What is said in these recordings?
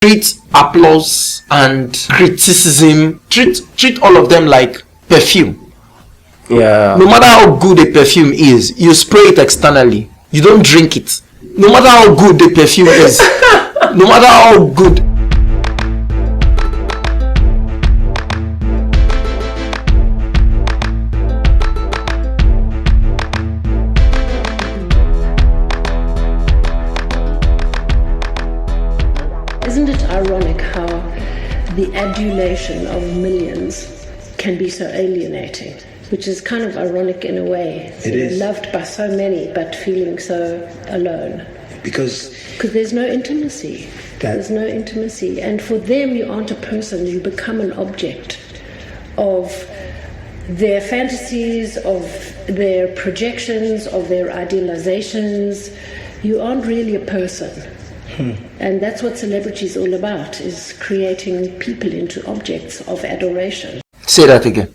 treat applause and criticism, treat all of them like perfume. Yeah. No matter how good a perfume is, you spray it externally. You don't drink it. No matter how good the perfume is, no matter how good. Isn't it ironic how the adulation of millions can be so alienating? Which is kind of ironic in a way. It is. Loved by so many, but feeling so alone. Because there's no intimacy. There's no intimacy. And for them, you aren't a person. You become an object of their fantasies, of their projections, of their idealizations. You aren't really a person. And that's what celebrity is all about, is creating people into objects of adoration. Say that again.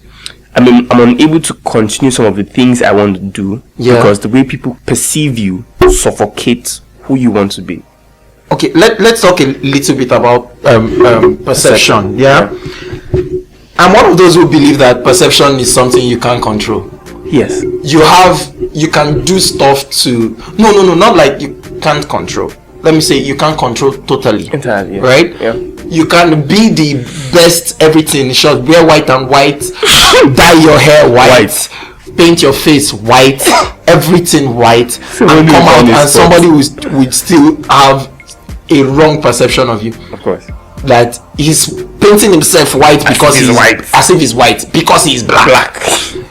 I mean, I'm unable to continue some of the things I want to do because the way people perceive you suffocates who you want to be. Okay, let's talk a little bit about perception. Yeah? I'm one of those who believe that perception is something you can't control. Yes. You can do stuff to... No, not like you can't control. Let me say you can't control totally. Entirely, yeah. Right? Yeah. You can be the best everything. Short, wear white and white, dye your hair white, paint your face white, everything white, and come out and somebody would still have a wrong perception of you. Of course. That he's painting himself white because he's white. As if he's white because he's black.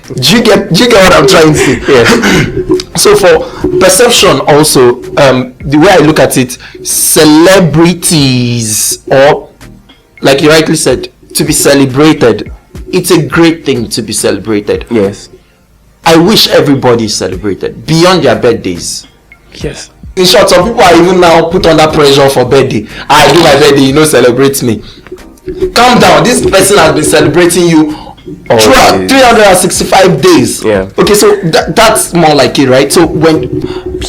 Do you get what I'm trying to say? Yes. So for perception also, the way I look at it, celebrities, or like you rightly said, to be celebrated, it's a great thing to be celebrated. Yes. I wish everybody is celebrated beyond their birthdays. Yes. In short, some people are even now put under pressure for birthday. I do my birthday, you know, celebrate me. Calm down. This person has been celebrating you throughout 365 days. Yeah. Okay, so that's more like it, right? So when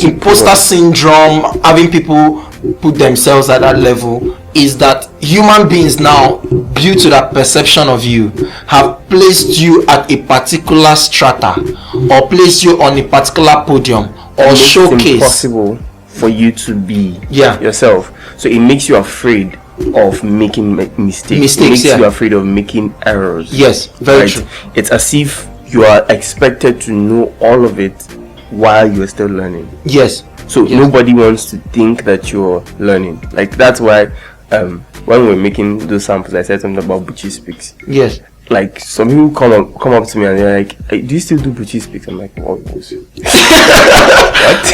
imposter syndrome, having people put themselves at that level, is that human beings now, due to that perception of you, have placed you at a particular strata or placed you on a particular podium or showcase. It's impossible for you to be yourself. So it makes you afraid of making mistakes. It makes you afraid of making errors. Yes, very true. It's as if you are expected to know all of it while you're still learning. Yes. So nobody wants to think that you're learning. Like that's why when we were making those samples, I said something about Buchi Speaks. Yes. Like some people come up to me and they're like, hey, do you still do Buchi Speaks? I'm like, what? What?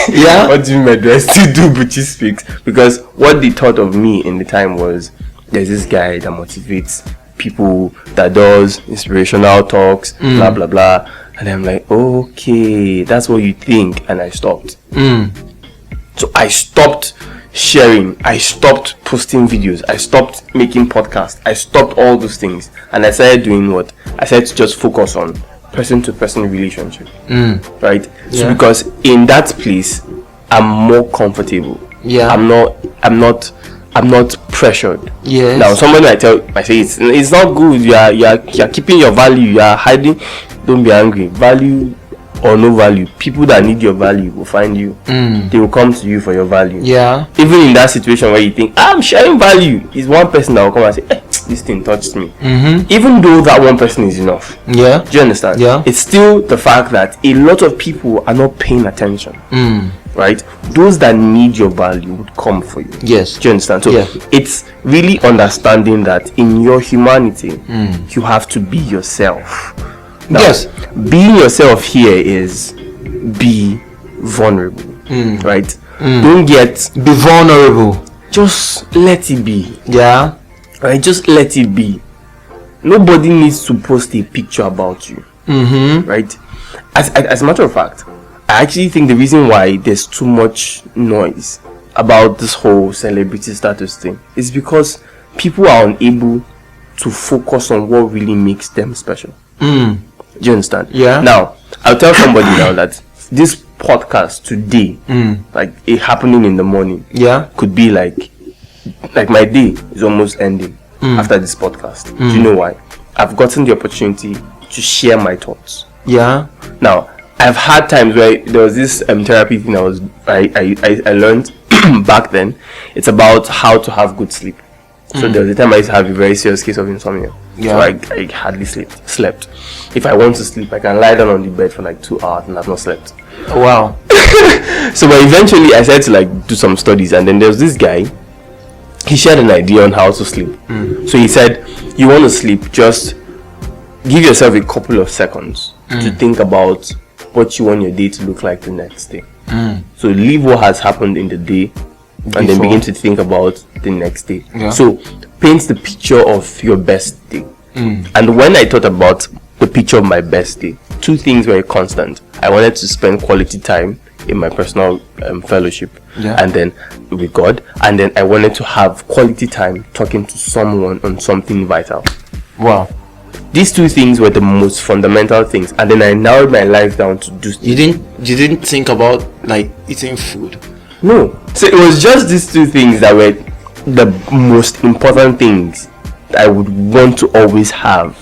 Yeah. What do you mean? Do I still do Buchi Speaks? Because what they thought of me in the time was, there's this guy that motivates people, that does inspirational talks, blah blah blah. And I'm like, okay, that's what you think. And I stopped. So I stopped sharing, I stopped posting videos, I stopped making podcasts, I stopped all those things, and I started doing what? I started to just focus on person-to-person relationship, right? So because in that place, I'm more comfortable. Yeah, I'm not pressured. Yes. Now, somebody I say it's not good. You're keeping your value. You're hiding. Don't be angry. Value or no value, people that need your value will find you. They will come to you for your value. Yeah. Even in that situation where you think I'm sharing value, is one person that will come and say, hey, this thing touched me. Even though that one person is enough. Yeah. Do you understand? Yeah. It's still the fact that a lot of people are not paying attention. Right? Those that need your value would come for you. Yes. Do you understand? So it's really understanding that in your humanity, you have to be yourself. Now, yes, being yourself here is be vulnerable, right? Don't be vulnerable. Just let it be. Yeah. Right. Just let it be. Nobody needs to post a picture about you. Right. As a matter of fact, I actually think the reason why there's too much noise about this whole celebrity status thing is because people are unable to focus on what really makes them special. Do you understand? Yeah. Now, I'll tell somebody now that this podcast today, like it happening in the morning, could be like like my day is almost ending after this podcast. Do you know why? I've gotten the opportunity to share my thoughts. Yeah. Now, I've had times where there was this therapy thing I learned back then. It's about how to have good sleep. So there was a time I used to have a very serious case of insomnia. Yeah. So I hardly slept. If I want to sleep, I can lie down on the bed for like 2 hours and I've not slept. Wow. So but eventually I started to like do some studies, and then there was this guy. He shared an idea on how to sleep. So he said, you want to sleep, just give yourself a couple of seconds to think about what you want your day to look like the next day. So leave what has happened in the day and then begin to think about the next day. Yeah. So paint the picture of your best day. And when I thought about the picture of my best day, 2 things were constant. I wanted to spend quality time in my personal fellowship, and then with God, and then I wanted to have quality time talking to someone on something vital. Wow. These 2 things were the most fundamental things, and then I narrowed my life down to do. You didn't think about like eating food? No. So it was just these 2 things that were the most important things I would want to always have.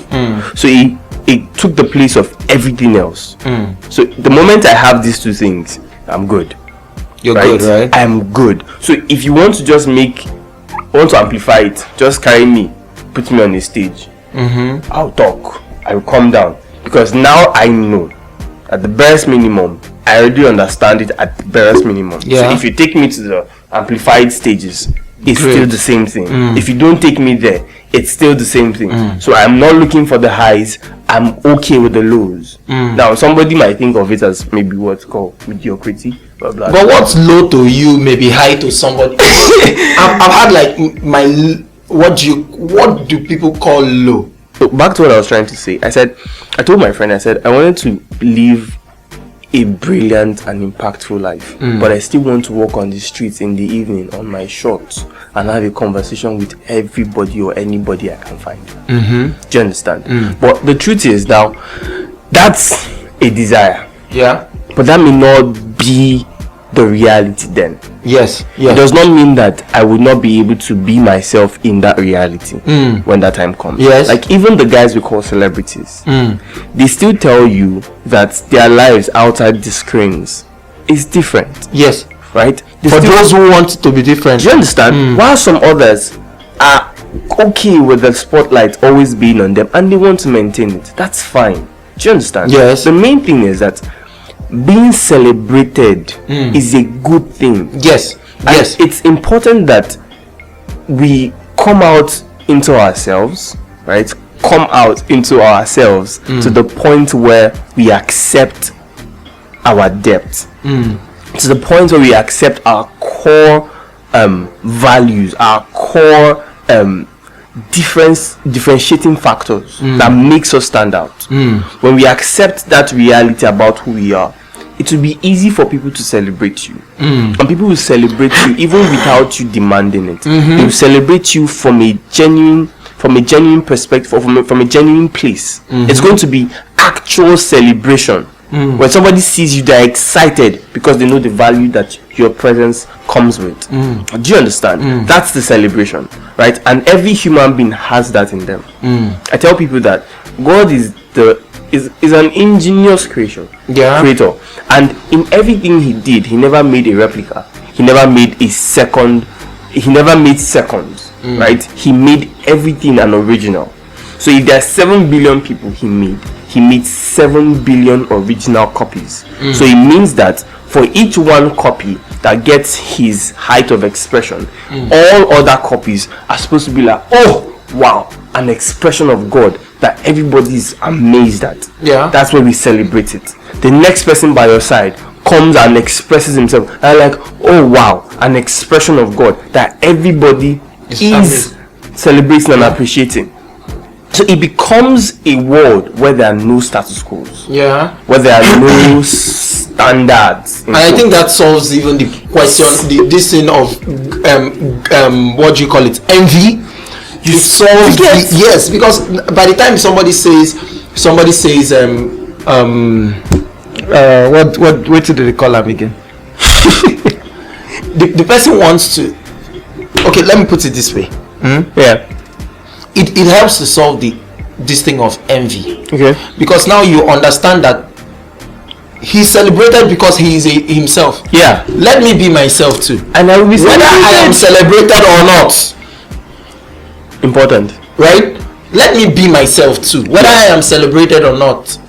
So it took the place of everything else. So the moment I have these 2 things, I'm good. You're good, right? I'm good. So if you want to just want to amplify it, just carry me, put me on the stage. I'll talk. I'll calm down, because now I know at the barest minimum. I already understand it at the barest minimum. Yeah. So if you take me to the amplified stages, it's Great. still the same thing. If you don't take me there, it's still the same thing. So I'm not looking for the highs. I'm okay with the lows. Now somebody might think of it as maybe what's called mediocrity, blah, blah, But blah. what's low to you may be high to somebody. I've had like my what do people call low? So back to what I was trying to say. I told my friend, I said I wanted to live a brilliant and impactful life, but I still want to walk on the streets in the evening on my shorts and have a conversation with everybody or anybody I can find. Do you understand? But the truth is, now that's a desire, but that may not be the reality then. Yes. It does not mean that I would not be able to be myself in that reality when that time comes. Yes. Like even the guys we call celebrities, they still tell you that their lives outside the screens is different. Yes. Right? For those who want to be different. Do you understand? While some others are okay with the spotlight always being on them and they want to maintain it, that's fine. Do you understand? Yes. The main thing is that being celebrated is a good thing. Yes. And it's important that we come out into ourselves, right? Come out into ourselves to the point where we accept our depth, to the point where we accept our core values, our core differentiating factors that makes us stand out. When we accept that reality about who we are, it will be easy for people to celebrate you, and people will celebrate you even without you demanding it. They will celebrate you from a genuine perspective, or from a genuine place. It's going to be actual celebration. When somebody sees you, they're excited because they know the value that your presence comes with. Do you understand? That's the celebration, right? And every human being has that in them. I tell people that God is an ingenious creator, and in everything he did, he never made a replica. He never made seconds, right? He made everything an original. So if there are 7 billion people he made 7 billion original copies. So it means that for each one copy that gets his height of expression, all other copies are supposed to be like, oh wow, an expression of God that everybody is amazed at. That's where we celebrate it. The next person by your side comes and expresses himself, and like, oh wow, an expression of God that everybody is celebrating and appreciating. So it becomes a world where there are no status quos, where there are no standards. And I think that solves even the question, this thing of what do you call it, envy. You solve yes, because by the time somebody says what do they call them again? the person wants to, okay, let me put it this way. Yeah. It helps to solve this thing of envy. Okay. Because now you understand that he's celebrated because he is himself. Yeah. Let me be myself too. And I will be whether I am celebrated or not. Important. Right? Let me be myself too. Whether I am celebrated or not.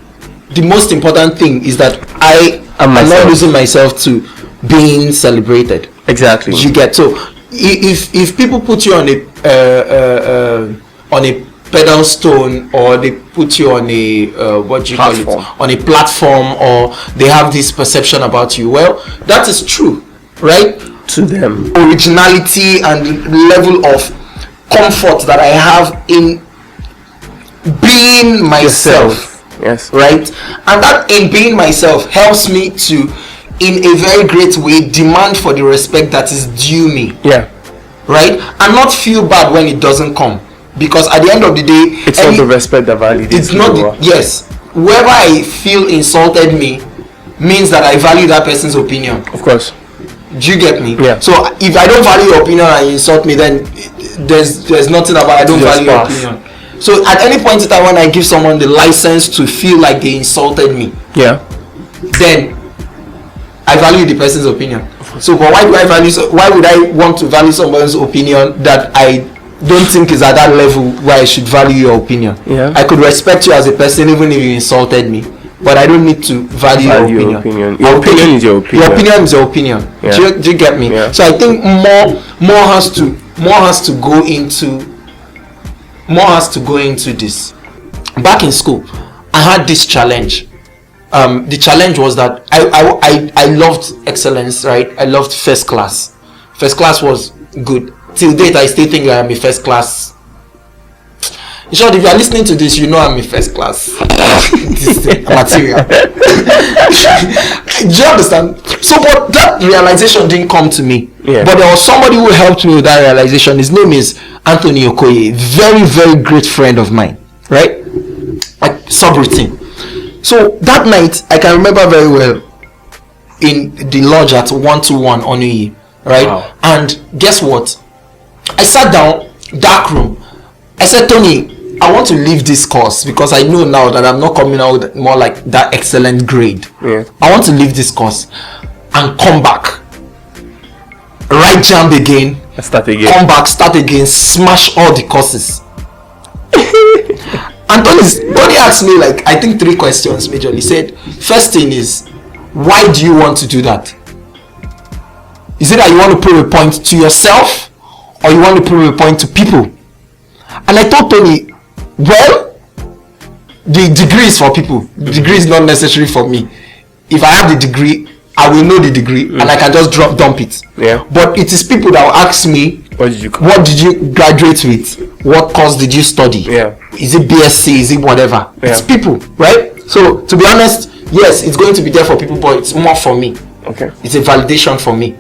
The most important thing is that I am not losing myself to being celebrated. Exactly. You get, so if people put you on a pedal stone, or they put you on a on a platform, or they have this perception about you, well, that is true, right? To them, originality and level of comfort that I have in being myself. Yes. Right? And that in being myself helps me to, in a very great way, demand for the respect that is due me. Yeah. Right? And not feel bad when it doesn't come. Because at the end of the day, it's not the respect that validates. It's not yes. Whoever I feel insulted me means that I value that person's opinion. Of course. Do you get me? Yeah. So if I don't value your opinion and you insult me, then there's nothing about I don't value your opinion. So at any point in time when I give someone the license to feel like they insulted me, yeah, then I value the person's opinion. So but why would I want to value someone's opinion that I don't think is at that level where I should value your opinion? Yeah. I could respect you as a person even if you insulted me, but I don't need to value your opinion. Your opinion is your opinion. Your opinion is your opinion. Yeah. Do you get me? Yeah. So I think more has to go into this. Back in school, I had this challenge. The challenge was that I loved excellence, right? I loved first class. First class was good. Till date, I still think I am a first class. In short, if you are listening to this, you know I'm a first class material. Do you understand? So, but that realization didn't come to me. Yeah. But there was somebody who helped me with that realization. His name is Anthony Okoye, very, very great friend of mine, right? Like subroutine. So that night, I can remember very well in the lodge at 121 Onuyi, right? Wow. And guess what? I sat down, dark room. I said, Tony, I want to leave this course because I know now that I'm not coming out with more like that excellent grade. Yeah. I want to leave this course and come back. Write jam again. Start again. Come back, start again, smash all the courses. And Tony asked me like I think 3 questions majorly. He said, first thing is, why do you want to do that? Is it that you want to prove a point to yourself or you want to prove a point to people? And I told Tony, well, the degree is for people. The degree is not necessary for me. If I have the degree, I will know the degree and I can just dump it. Yeah. But it is people that will ask me, what did you graduate with? What course did you study? Yeah. Is it BSc? Is it whatever? Yeah. It's people, right? So to be honest, yes, it's going to be there for people, but it's more for me. Okay. It's a validation for me.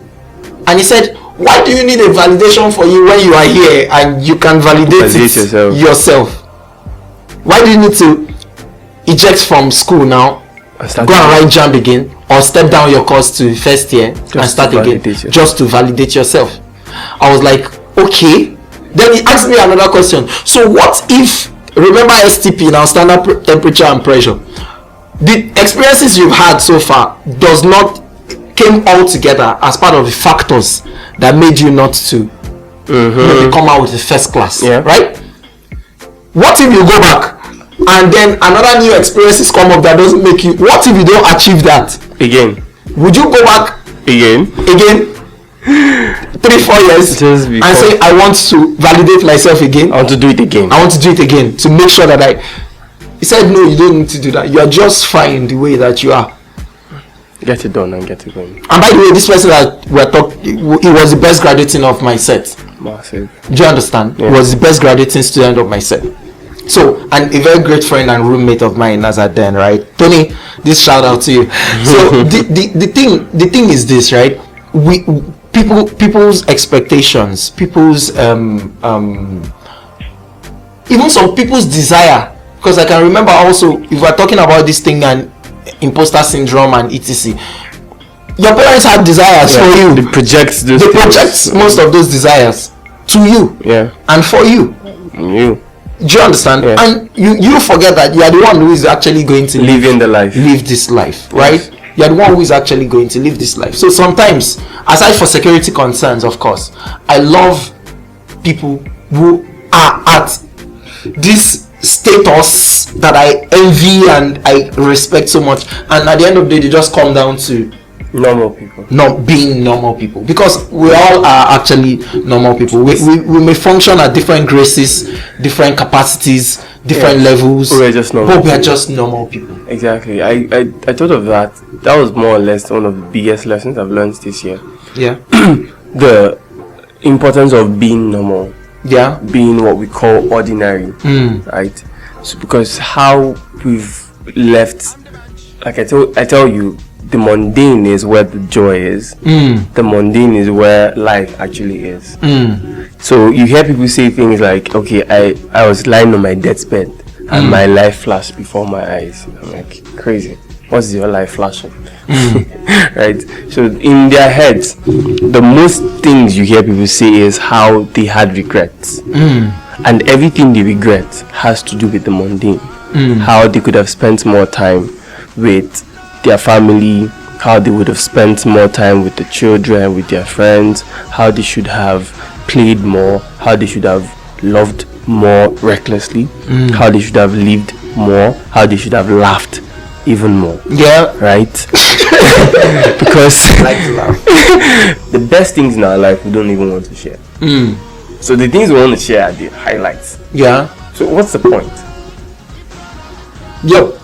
And he said, why do you need a validation for you when you are here and you can validate it yourself? Why do you need to eject from school now, go and write jam again, or step down your course to first year and start again just to validate yourself? I was like, okay. Then he asked me another question. So what if, remember STP now, standard temperature and pressure, the experiences you've had so far came all together as part of the factors that made you not to maybe come out with the first class, right? What if you go back and then another new experiences come up that doesn't make you, what if you don't achieve that again? Would you go back again 3-4 years and say I want to validate myself again? I want to do it again to make sure that he said no, you don't need to do that. You are just fine the way that you are. Get it done and get it going. And by the way, this person that we're talking, he was the best graduating of my set. Massive. Do you understand? He was the best graduating student of my set. So, and a very great friend and roommate of mine as at then, right? Tony, this shout out to you. So the thing is this, right? People's expectations, people's even some people's desire. Because I can remember also, if we're talking about this thing and imposter syndrome and etc., your parents had desires for you. They project most of those desires. to you, and for you. You. Do you understand? Yes. And you forget that you are the one who is actually going to live this life, right? Yes. You are the one who is actually going to live this life. So sometimes, aside for security concerns, of course, I love people who are at this status that I envy and I respect so much, and at the end of the day, they just come down to normal people, not being normal people, because we all are actually normal people. We may function at different graces, different capacities, different levels, we're just normal, but we are just normal people. Exactly. I thought of that. That was more or less one of the biggest lessons I've learned this year. The importance of being normal, being what we call ordinary, right? So because how we've left, like I tell you, the mundane is where the joy is. The mundane is where life actually is. So you hear people say things like, okay, I was lying on my deathbed and my life flashed before my eyes. I'm like, crazy. What's your life flashing? Right? So in their heads, the most things you hear people say is how they had regrets. And everything they regret has to do with the mundane. How they could have spent more time with their family, how they would have spent more time with the children, with their friends, how they should have played more, how they should have loved more recklessly, how they should have lived more, how they should have laughed even more. Right? Because I like to laugh. The best things in our life we don't even want to share. So the things we want to share are the highlights. So what's the point?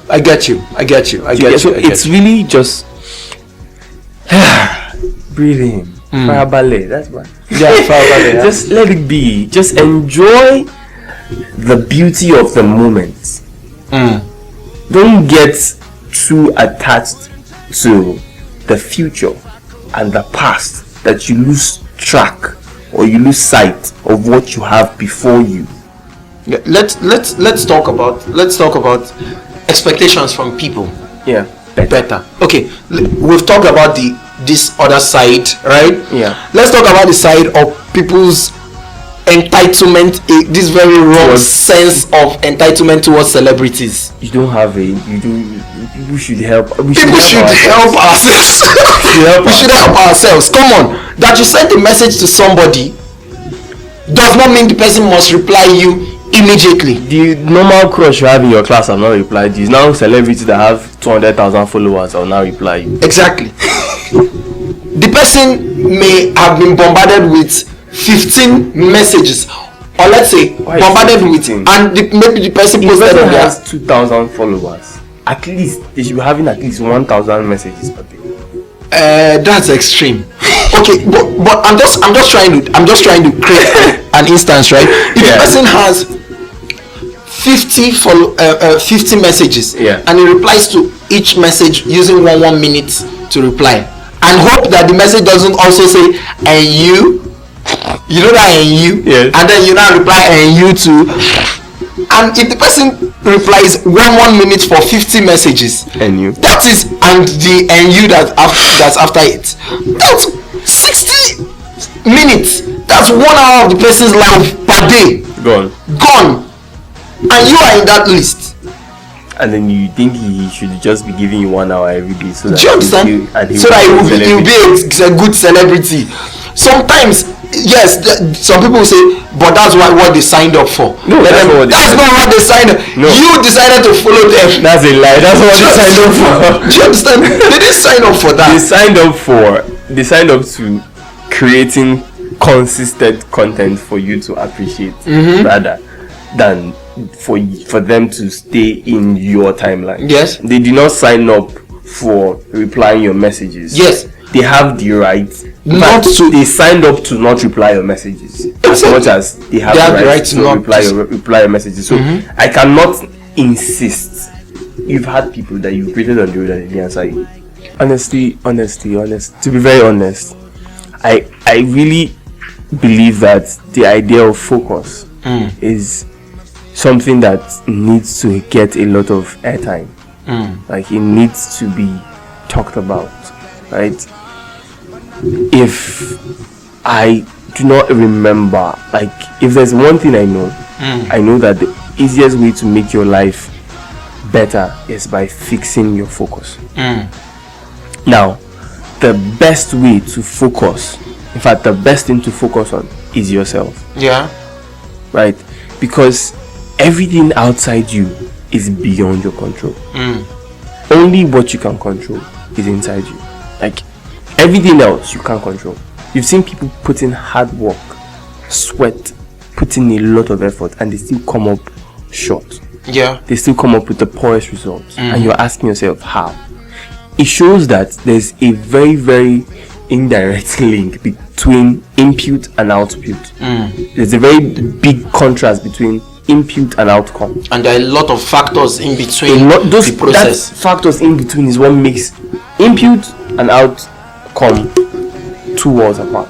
I get you. So it's really just breathing. Farabalẹ̀, that's right. Farabalẹ̀. Just let it be. Just enjoy the beauty of the moment. Don't get too attached to the future and the past that you lose track or you lose sight of what you have before you. Let's talk about expectations from people. Better. Okay, we've talked about this other side, right? Let's talk about the side of people's entitlement, this very wrong sense of entitlement towards celebrities. People should help. People should help ourselves. We should help ourselves. Come on, that you sent a message to somebody does not mean the person must reply you immediately. The normal crush you have in your class have not replied you. Now celebrities that have 200,000 followers will now reply you. Exactly. The person may have been bombarded with 15 messages, or let's say bombarded with, and maybe the person posted on has 2,000 followers. At least they should be having at least 1,000 messages per day. That's extreme. Okay, but I'm just trying to create an instance, right? If the person has 50 messages, and he replies to each message using one minute to reply, and hope that the message doesn't also say and you know that and you, and then you now reply and you too. And if the person replies one minute for 50 messages, and you, that is, and the and you that's after it, that's 60 minutes. That's 1 hour of the person's life per day gone, and you are in that list. And then you think he should just be giving you 1 hour every day, so that do you understand? So that he will be a good celebrity. Sometimes, yes, some people say, but that's what they signed up for. No, that's not what they signed up. No. You decided to follow them. That's a lie. That's what they signed up for. Do you understand? They didn't sign up for that. They signed up to creating consistent content for you to appreciate, rather than for them to stay in your timeline. Yes. They did not sign up for replying your messages. Yes. They have the right. They signed up to not reply your messages as much as they have the right to not reply your messages. So I cannot insist. You've had people that you've greeted on the road and they didn't answer you. Honestly, to be very honest, I really believe that the idea of focus is something that needs to get a lot of airtime. Like, it needs to be talked about, right? If I do not remember, like, if there's one thing I know, I know that the easiest way to make your life better is by fixing your focus. Now, the best way to focus, in fact, the best thing to focus on is yourself. Yeah. Right? Because everything outside you is beyond your control. Only what you can control is inside you. Like, everything else you can't control. You've seen people put in hard work, sweat, put in a lot of effort, and they still come up short. Yeah. They still come up with the poorest results. And you're asking yourself, how? It shows that there's a very, very indirect link between input and output. There's a very big contrast between input and outcome. And there are a lot of factors in between the process. That factors in between is what makes input and outcome 2 worlds apart.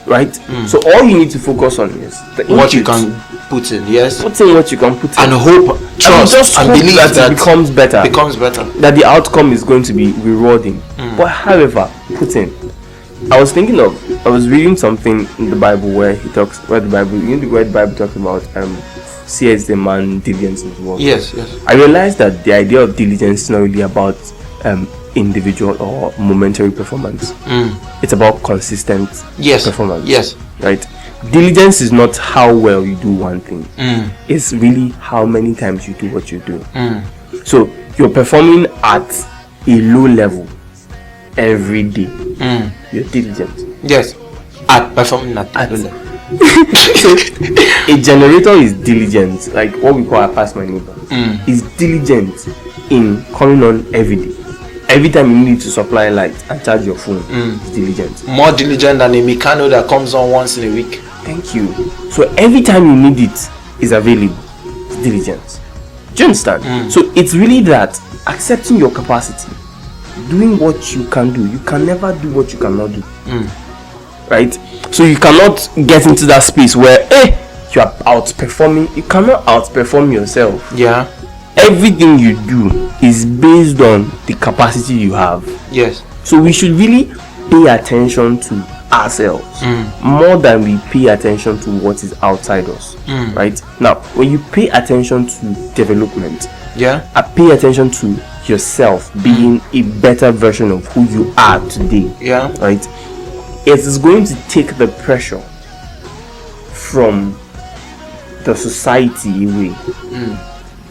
Right? So all you need to focus on is the input. What you can put in, yes. Put in what you can put in. And hope, trust, and believe that it becomes better. That the outcome is going to be rewarding. But however, put in. I was reading something in the Bible where the Bible talks about sees the man diligence in his work. Yes. I realized that the idea of diligence is not really about individual or momentary performance. It's about consistent performance. Yes. Right? Diligence is not how well you do one thing. It's really how many times you do what you do. So you're performing at a low level every day. You're diligent. Yes. At performing at low level. So a generator is diligent, like what we call a pass my neighbor. Is diligent in coming on every day. Every time you need to supply light and charge your phone, it's diligent. More diligent than a mechanic that comes on once in a week. Thank you. So every time you need it is available. It's diligence. Do you understand? So it's really that accepting your capacity, doing what you can do. You can never do what you cannot do. Right? So you cannot get into that space where you are outperforming. You cannot outperform yourself. Yeah. Everything you do is based on the capacity you have. Yes. So we should really pay attention to ourselves more than we pay attention to what is outside us. Right? Now, when you pay attention to development, pay attention to yourself being a better version of who you are today. Yeah. Right? It is going to take the pressure from the society away.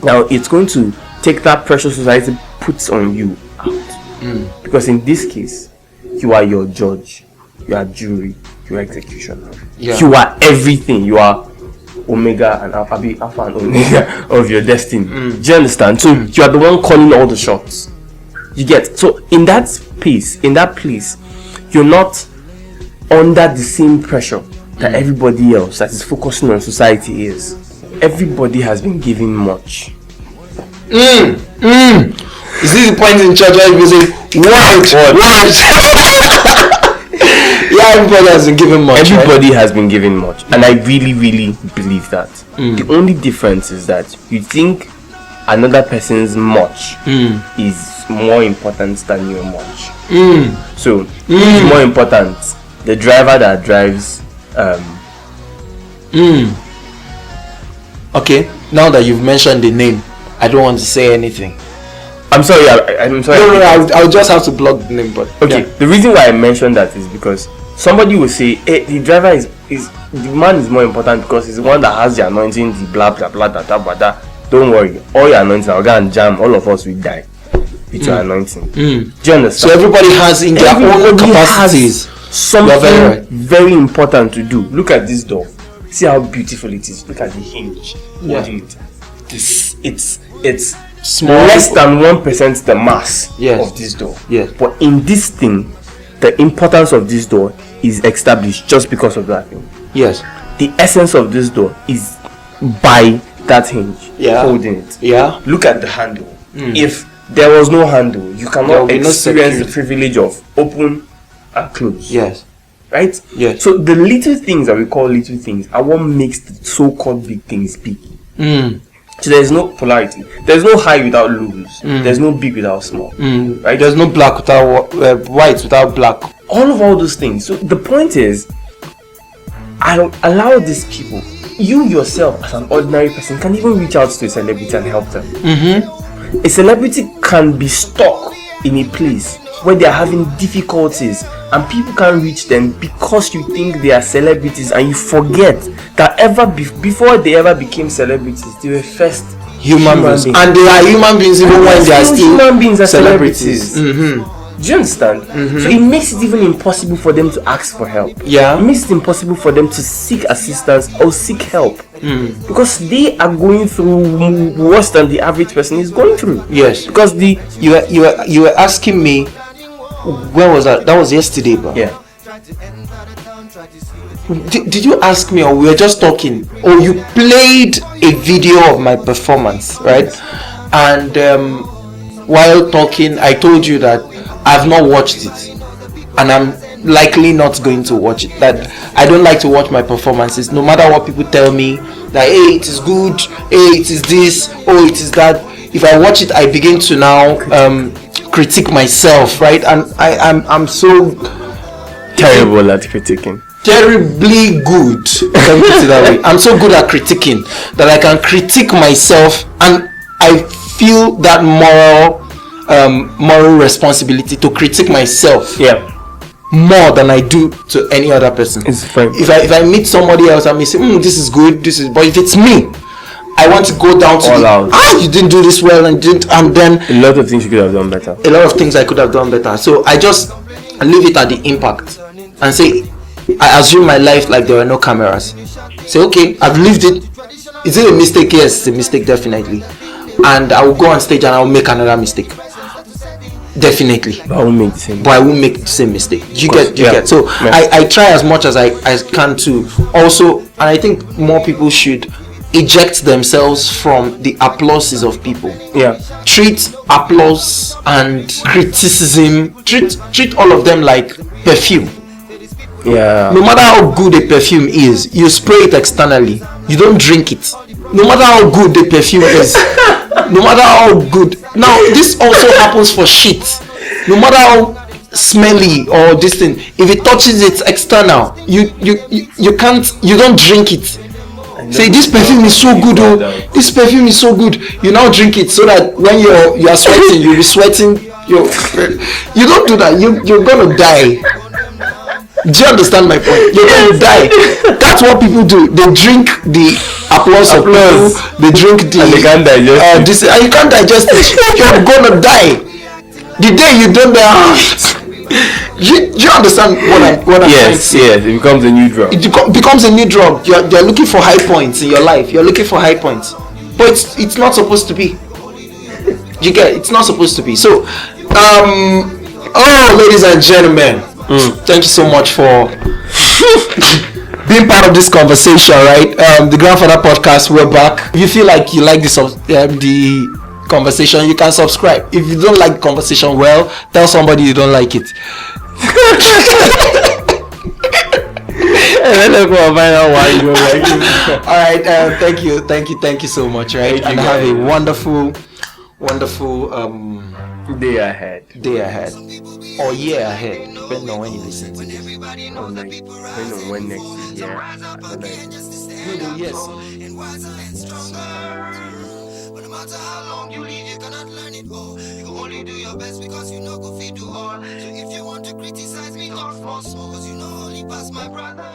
Now it's going to take that pressure society puts on you out. Because in this case, you are your judge, you are jury, you are executioner. You are everything. You are Omega and Alpha and Omega of your destiny. Do you understand? So you are the one calling all the shots. You get? So in that place, you're not under the same pressure that everybody else that is focusing on society is. Everybody has been given much. Is this the point in church where people say, what? Yeah, everybody has been given much. Everybody has been given much. And I really, really believe that. The only difference is that you think another person's much is more important than your much. So, it's more important. The driver that drives Okay, now that you've mentioned the name, I don't want to say anything. I'm sorry. I'm sorry. No, I'll just have to block the name. But okay, the reason why I mentioned that is because somebody will say, "Hey, the driver is the man is more important because he's the one that has the anointing, the blah blah blah blah blah blah." Don't worry, all your anointing, I'll go and jam. All of us will die with your anointing. Do you understand? So everybody has in their own capacities something very important to do. Look at this door. See how beautiful it is. Look at the hinge. It's small, less than 1% the mass of this door. But in this thing, the importance of this door is established just because of that thing. The essence of this door is by that hinge holding it. Look at the handle. If there was no handle, you cannot experience the privilege of open and close. Right? So the little things that we call little things are what makes the so-called big things big. So there's no polarity. There's no high without lows. There's no big without small. Right? There's no black without white without black. All those things. So the point is, I allow these people. You yourself, as an ordinary person, can even reach out to a celebrity and help them. A celebrity can be stuck in a place where they are having difficulties and people can't reach them because you think they are celebrities, and you forget that before they ever became celebrities, they were first human beings. And they are human beings even when they are still human beings are celebrities. Do you understand? So it makes it even impossible for them to ask for help. Yeah. It makes it impossible for them to seek assistance or seek help. Because they are going through worse than the average person is going through. Yes. Because you were asking me, where was that? That was yesterday, bro. Yeah. Did you ask me, or we were just talking? Or you played a video of my performance, right? And while talking, I told you that I've not watched it, and I'm likely not going to watch it. That I don't like to watch my performances, no matter what people tell me. That hey, it is good. Hey, it is this. Oh, it is that. If I watch it, I begin to now critique myself, right? And I'm so terrible at critiquing. Terribly good. Let me put it that way. I'm so good at critiquing that I can critique myself, and I feel that moral responsibility to critique myself. Yeah. More than I do to any other person. It's fine. If I meet somebody else, I may say, this is good, but if it's me, I want to go down to all out. You didn't do this well, and then a lot of things you could have done better. A lot of things I could have done better. So I just leave it at the impact and say, I assume my life like there were no cameras. Say, okay, I've lived it. Is it a mistake? Yes, it's a mistake, definitely. And I will go on stage and I will make another mistake. Definitely. But I won't make the same. But I won't make the same mistake. You get. So yeah. I try as much as I can to also, and I think more people should eject themselves from the applauses of people. Yeah. Treat applause and criticism. Treat all of them like perfume. Yeah. No matter how good a perfume is, you spray it externally. You don't drink it. No matter how good the perfume is, no matter how good. Now this also happens for shit. No matter how smelly or this thing, if it touches its external, you can't. You don't drink it. Say this perfume is so good. Oh, this perfume is so good. You now drink it so that when you are sweating, you'll be sweating. You don't do that. You're gonna die. Do you understand my point? You're going to die. That's what people do. They drink the applause of people. They drink the. And they can't digest it. You can't digest it. You're going to die. The day you don't die. Do you understand what I'm saying? Yes. It becomes a new drug. It becomes a new drug. You're looking for high points in your life. You're looking for high points, but it's not supposed to be. You get? It's not supposed to be. So, ladies and gentlemen. Thank you so much for being part of this conversation, right? The GrandFather podcast, we're back. If you feel like you like the conversation, you can subscribe. If you don't like the conversation, well, tell somebody you don't like it. And then they'll go and find out why you don't like it. Alright, thank you so much, right? And have a wonderful day ahead or year ahead, depending on when you listen to this. Depending on when next year. Yes. But no matter how long you live, you cannot learn it all. You can only do your best because you know go feed do all. So if you want to criticize me, talk small, cause you know only pass my brother.